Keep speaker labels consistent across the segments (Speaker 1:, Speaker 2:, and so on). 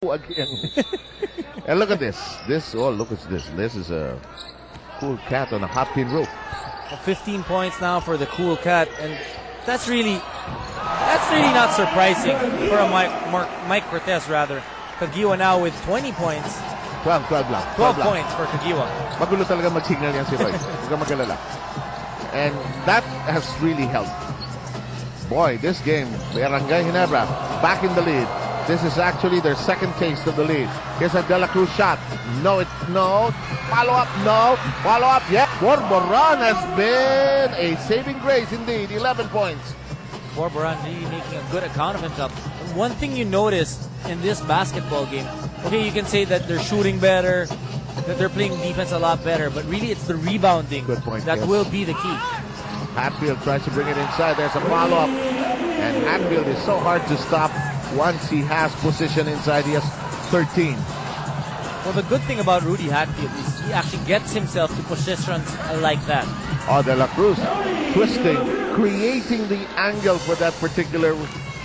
Speaker 1: again. And look at this. Look at this. This is a cool cat on a hot pin rope.
Speaker 2: 15 points now for the cool cat, and that's really not surprising for a Mike Cortez rather. Kagiwa now with 20 points.
Speaker 1: 12 lang.
Speaker 2: 12 points for Kagiwa.
Speaker 1: Magulo talaga mag-signal yan si Roy. Huwag kang mag-alala. And that has really helped. Boy, this game, Barangay Ginebra back in the lead. This is actually their second taste of the lead. Here's a De La Cruz shot. No. Follow up, no. Follow up, yeah. Borboran has been a saving grace indeed. 11 points.
Speaker 2: Borboran really making a good account of himself. One thing you notice in this basketball game, okay, you can say that they're shooting better, that they're playing defense a lot better, but really it's the rebounding that will be the key.
Speaker 1: Hatfield tries to bring it inside. There's a follow-up. And Hatfield is so hard to stop once he has position inside. He has 13.
Speaker 2: Well, the good thing about Rudy Hatfield is he actually gets himself to positions like that.
Speaker 1: Oh, De La Cruz twisting, creating the angle for that particular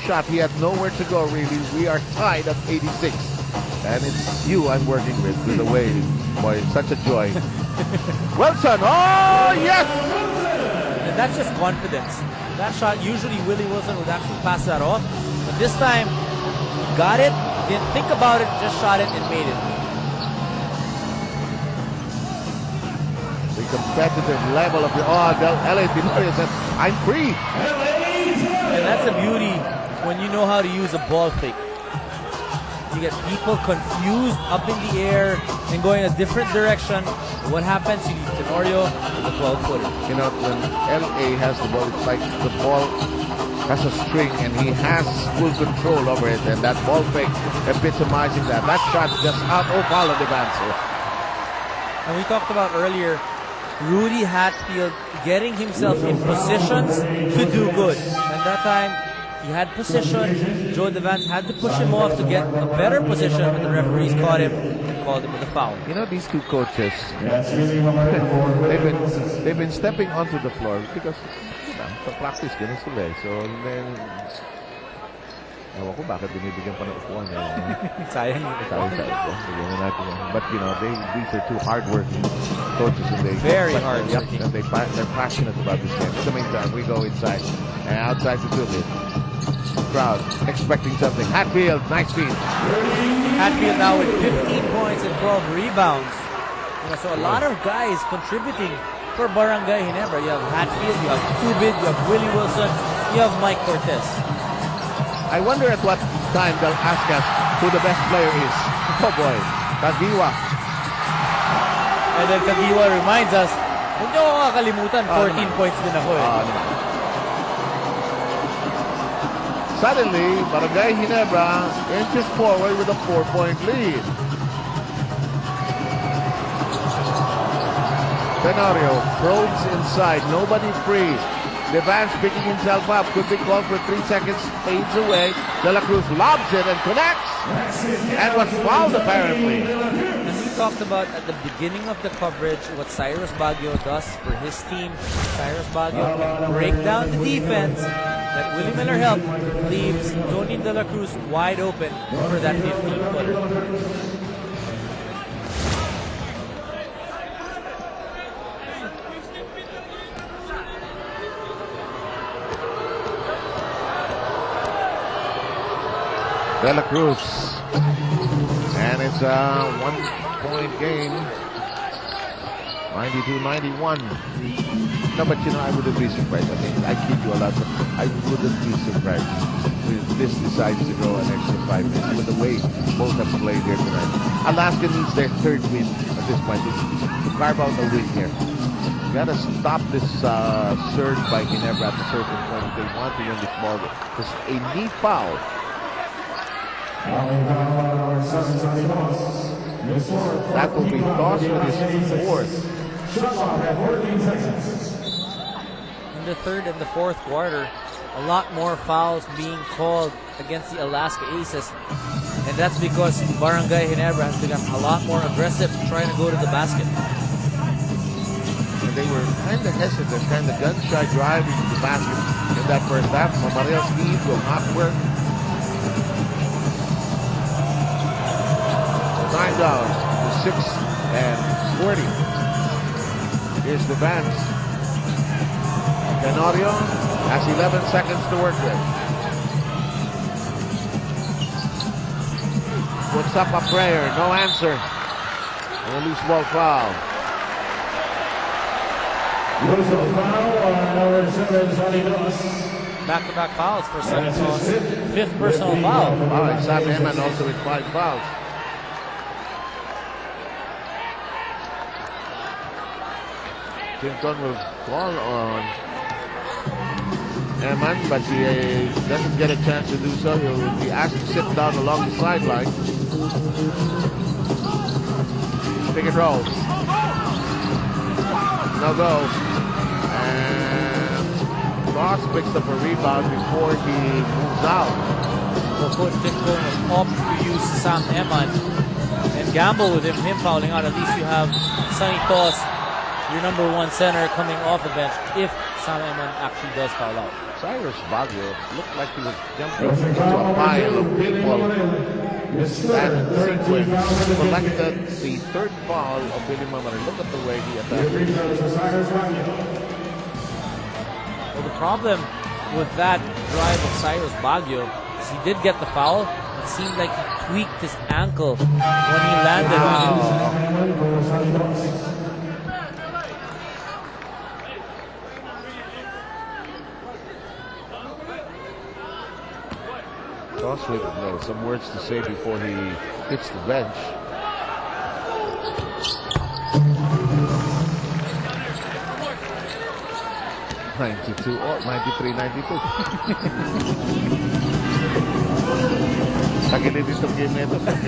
Speaker 1: shot. He had nowhere to go, really. We are tied at 86. And it's you I'm working with the way. Boy, it's such a joy. Wilson, oh, yes!
Speaker 2: And that's just confidence. That shot, usually Willie Wilson would actually pass that off. But this time, he got it, didn't think about it, just shot it and made it.
Speaker 1: The competitive level of the LA Tenorio says, I'm free.
Speaker 2: And that's the beauty when you know how to use a ball fake. You get people confused up in the air and going a different direction. What happens? You need Tenorio with a 12-footer.
Speaker 1: You know, when LA has the ball, it's like the ball has a string and he has full control over it, and that ball fake epitomizing that. That shot just out of all of the answer.
Speaker 2: And we talked about earlier, Rudy Hatfield getting himself in positions to do good. And that time, he had position. Joe Devance had to push him off to get a better position, but the referees caught him and called him with a foul.
Speaker 1: You know, these two coaches, they've been stepping onto the floor because sa practice ganun sila. So then, ewan ko bakit binibigyan pa ng upuan.
Speaker 2: Sayang.
Speaker 1: But you know, these are two hard-working coaches, and
Speaker 2: very hard-working.
Speaker 1: And they're passionate about this game. In the meantime, we go inside and outside the field. Crowd expecting something. Hatfield, nice feed.
Speaker 2: Hatfield now with 15 points and 12 rebounds. You know, so a lot of guys contributing for Barangay Ginebra. You have Hatfield, you have Tubid, you have Willie Wilson, you have Mike Cortez.
Speaker 1: I wonder at what time they'll ask us who the best player is. Oh boy, Kagiwa.
Speaker 2: And then Kagiwa reminds us, huwag niyo ako kakalimutan, 14 points din ako eh.
Speaker 1: Suddenly, Barangay Ginebra inches forward with a 4-point lead. Tenorio probes inside, nobody free. Devance picking himself up, could be called for 3 seconds, fades away. De La Cruz lobs it and connects, and was fouled apparently.
Speaker 2: And we talked about at the beginning of the coverage what Cyrus Baguio does for his team. Cyrus Baguio can break down the defense that Willie Miller helped, leaves Tony De La Cruz wide open for that 15-footer.
Speaker 1: De La Cruz, and it's a 1-point game, 92-91. No, but you know, I wouldn't be surprised. I mean, I kid you a lot, but I wouldn't be surprised if this decides to go an extra 5 minutes with the way both have played here tonight. Alaska needs their third win at this point to carve out a win here. You gotta stop this surge by Ginebra at a certain point if they want to win this ball. There's a knee foul. That will be tossed with his fourth.
Speaker 2: In the third and the fourth quarter, a lot more fouls being called against the Alaska Aces. And that's because Barangay Ginebra has become a lot more aggressive trying to go to the basket.
Speaker 1: And they were kind of hesitant, kind of gun-shy driving to the basket in that first half. Mamarel's speed will not work. time down to 6 and 40. Here's the Vance. Tenorio has 11 seconds to work with. Puts up a prayer, no answer. And a loose ball foul.
Speaker 2: Back-to-back fouls for Santos. Fifth personal foul.
Speaker 1: All right, Sam Eman also with 5 fouls. Clinton will call on Eman, but he doesn't get a chance to do so. He'll be asked to sit down along the sideline. Pick and roll. No go. And Ross picks up a rebound before he moves out.
Speaker 2: Well, Coach Clinton will opt to use Sam Eman and gamble with him fouling out. At least you have Sonny Toss, your number 1 center, coming off the bench if Sam Eman actually does foul out.
Speaker 1: Cyrus Baguio looked like he was jumping into a pile of people. That sequence collected the 3rd foul of Billy Mamari. Look at the way he attacked.
Speaker 2: Well, the problem with that drive of Cyrus Baguio is he did get the foul. It seemed like he tweaked his ankle when he landed on it.
Speaker 1: Toss with some words to say before he hits the bench. '92 or 93-92. Tagilid itong game nito pag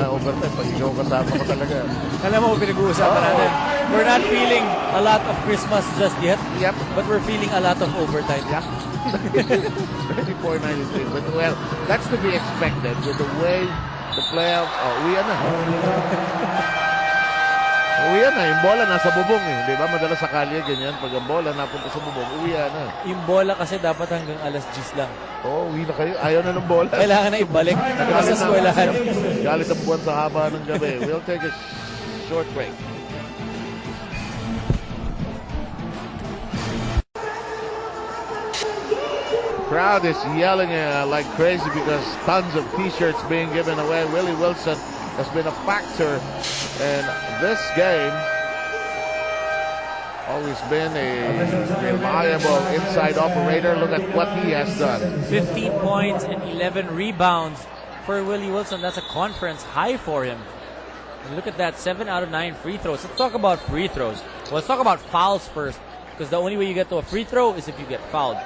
Speaker 1: overtime. Pag ikaw kasama ko talaga.
Speaker 2: Alam mo, pinag-uusapan natin. We're not feeling a lot of Christmas just yet.
Speaker 1: Yep.
Speaker 2: But we're feeling a lot of overtime.
Speaker 1: Yeah. 34-93. But well, that's to be expected with the way the playoffs. Uwi na. Uwi na. Yung bola nasa bubong eh. Di ba? Madalas sa kalye ganyan. Pag ang bola napunta sa bubong, uwi na.
Speaker 2: Yung bola kasi dapat hanggang alas 10 lang.
Speaker 1: Uwi na kayo. Ayaw na ng bola.
Speaker 2: Kailangan na ibalik. Nasa eskwelahan.
Speaker 1: Galit ang buwan sa haba ng gabi. We'll take a short break. Crowd is yelling like crazy because tons of t-shirts being given away. Willie Wilson has been a factor in this game. Always been a reliable inside operator. Look at what he has done.
Speaker 2: 15 points and 11 rebounds for Willie Wilson. That's a conference high for him. And look at that, 7 out of 9 free throws. Let's talk about free throws. Well, let's talk about fouls first, because the only way you get to a free throw is if you get fouled.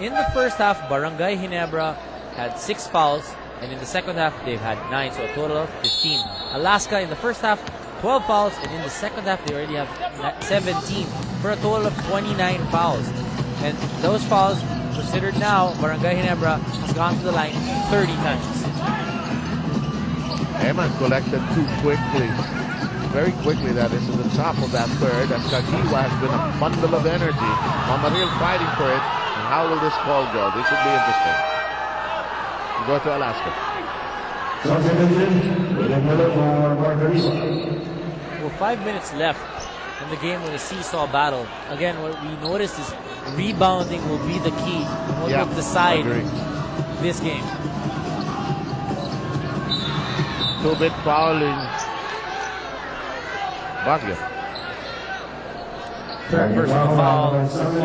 Speaker 2: In the first half, Barangay Ginebra had 6 fouls, and in the second half, they've had 9, so a total of 15. Alaska, in the first half, 12 fouls, and in the second half, they already have 17, for a total of 29 fouls. And those fouls, considered now, Barangay Ginebra has gone to the line 30 times.
Speaker 1: Eman collected 2 quickly. Very quickly, that is, at the top of that third, as Kagiwa has been a bundle of energy. Mamaril fighting for it. And how will this ball go? This should be interesting. We go to Alaska.
Speaker 2: Well, 5 minutes left in the game with a seesaw battle. Again, what we noticed is rebounding will be the key. What will decide this game.
Speaker 1: 2-bit fouling. Baguio.
Speaker 2: Personal foul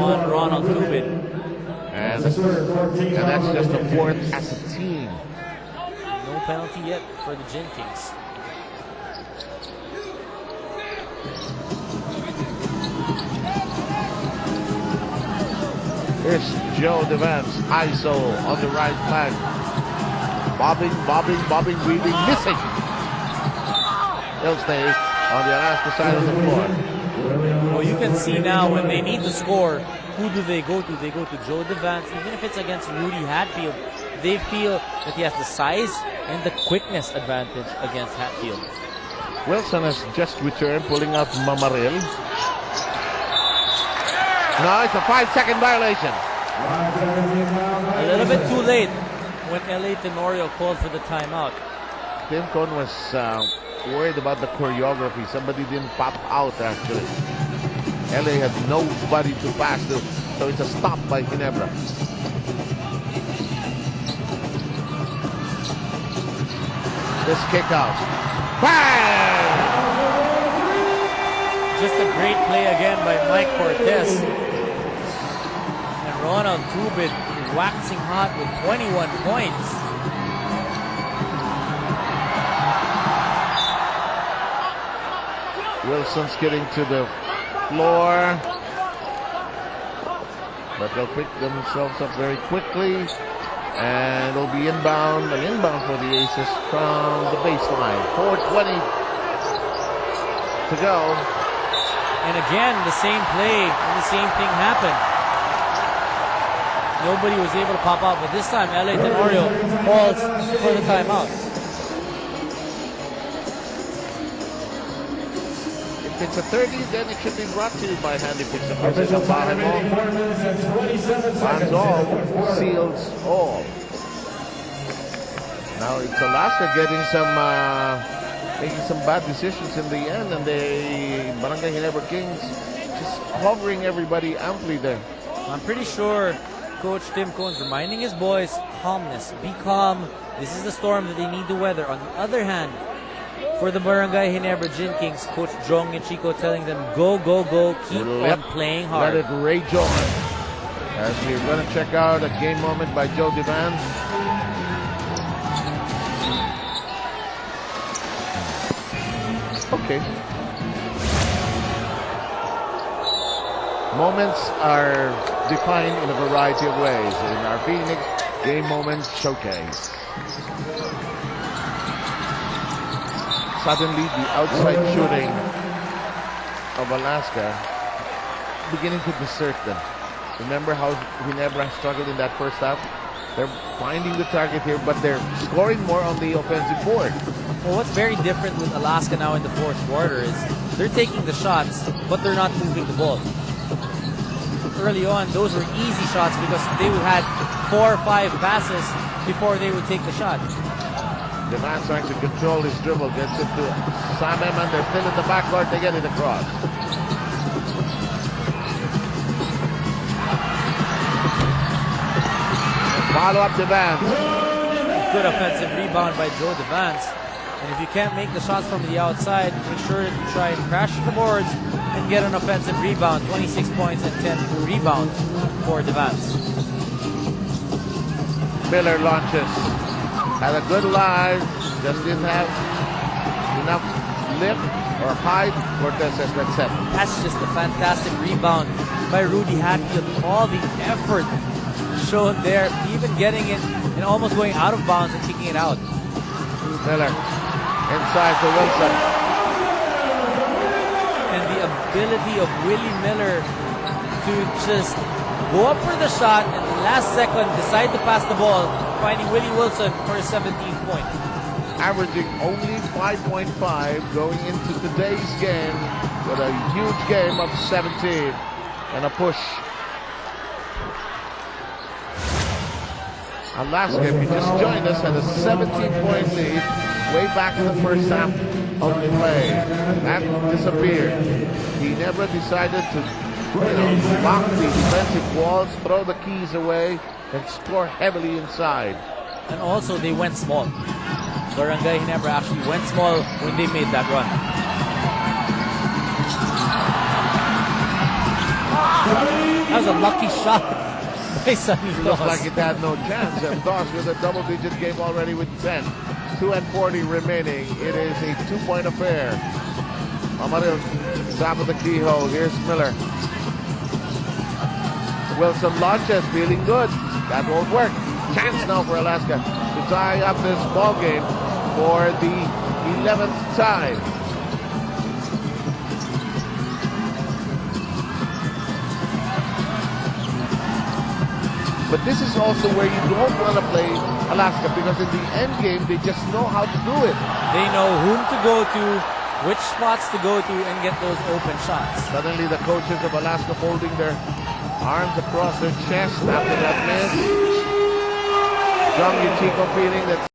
Speaker 2: on Ronald Tubin.
Speaker 1: And that's just the 4th as a team.
Speaker 2: No penalty yet for the Gin Kings.
Speaker 1: Here's Joe Devance, ISO on the right flank. Bobbing, weaving, missing. He'll stay on the Alaska side of the floor.
Speaker 2: Well, you can see now when they need to score, who do they go to? They go to Joe Devance. Even if it's against Rudy Hatfield, they feel that he has the size and the quickness advantage against Hatfield.
Speaker 1: Wilson has just returned, pulling up Mamaril. No, it's a 5-second violation.
Speaker 2: A little bit too late when L.A. Tenorio called for the timeout.
Speaker 1: Tim Cohn was worried about the choreography. Somebody didn't pop out, actually. LA had nobody to pass to, so it's a stop by Ginebra. This kick out. Bang!
Speaker 2: Just a great play again by Mike Cortez. And Ronald Tubid waxing hot with 21 points.
Speaker 1: Wilson's getting to the floor. But they'll pick themselves up very quickly. And it'll be inbound, an inbound for the Aces from the baseline. 4:20 to go.
Speaker 2: And again, the same play and the same thing happened. Nobody was able to pop out, but this time LA Tenorio calls for the timeout.
Speaker 1: If it's a 30, then it should be brought to you by Handy Picks. Fans all, seals all. Now it's Alaska getting some, making some bad decisions in the end, and the Barangay Ginebra Kings just covering everybody amply there.
Speaker 2: I'm pretty sure Coach Tim Cohn's reminding his boys, calmness, be calm. This is the storm that they need to weather. On the other hand, for the Barangay Ginebra Gin Kings, Coach Jong and Chico telling them, go, go, go, keep on playing hard.
Speaker 1: Let it rage on. As we're going to check out a game moment by Joe Devan. Okay. Moments are defined in a variety of ways in our Phoenix Game Moment Showcase. Suddenly, the outside shooting of Alaska beginning to desert them. Remember how Ginebra struggled in that first half? They're finding the target here, but they're scoring more on the offensive board.
Speaker 2: Well, what's very different with Alaska now in the fourth quarter is they're taking the shots, but they're not moving the ball. Early on, those were easy shots because they would had 4 or 5 passes before they would take the shot.
Speaker 1: Devan trying to control his dribble, gets it to Sam Eman. They're still in the backcourt, they get it across. Follow up Devance.
Speaker 2: Good offensive rebound by Joe Devance. And if you can't make the shots from the outside, make sure that you try and crash the boards and get an offensive rebound. 26 points and 10 rebounds for Devance.
Speaker 1: Miller launches. Had a good line. Just didn't have enough lift or height. Cortez says that's it.
Speaker 2: That's just a fantastic rebound by Rudy Hatfield. All the effort shown there, even getting it and almost going out of bounds and kicking it out.
Speaker 1: Miller inside to Wilson.
Speaker 2: And the ability of Willie Miller to just go up for the shot and the last second decide to pass the ball, finding Willie Wilson for his 17th point.
Speaker 1: Averaging only 5.5 going into today's game with a huge game of 17 and a push. Alaska, if you just joined us, had a 17-point lead way back in the first half of the play. That disappeared. Ginebra decided to lock the defensive walls, throw the keys away, and score heavily inside.
Speaker 2: And also, they went small. Barangay Ginebra actually went small when they made that run. That was a lucky shot by Sonny
Speaker 1: Looks
Speaker 2: Doss.
Speaker 1: like it had no chance. And Doss with a double-digit game already with 10. 2:40 remaining. It is a 2-point affair. Amaril, top of the keyhole. Here's Miller. Wilson launches, feeling good. That won't work. Chance now for Alaska to tie up this ball game for the 11th time. But this is also where you don't want to play Alaska, because in the end game, they just know how to do it.
Speaker 2: They know whom to go to, which spots to go to, and get those open shots.
Speaker 1: Suddenly, the coaches of Alaska folding their arms across their chest after that miss. John Chico feeling that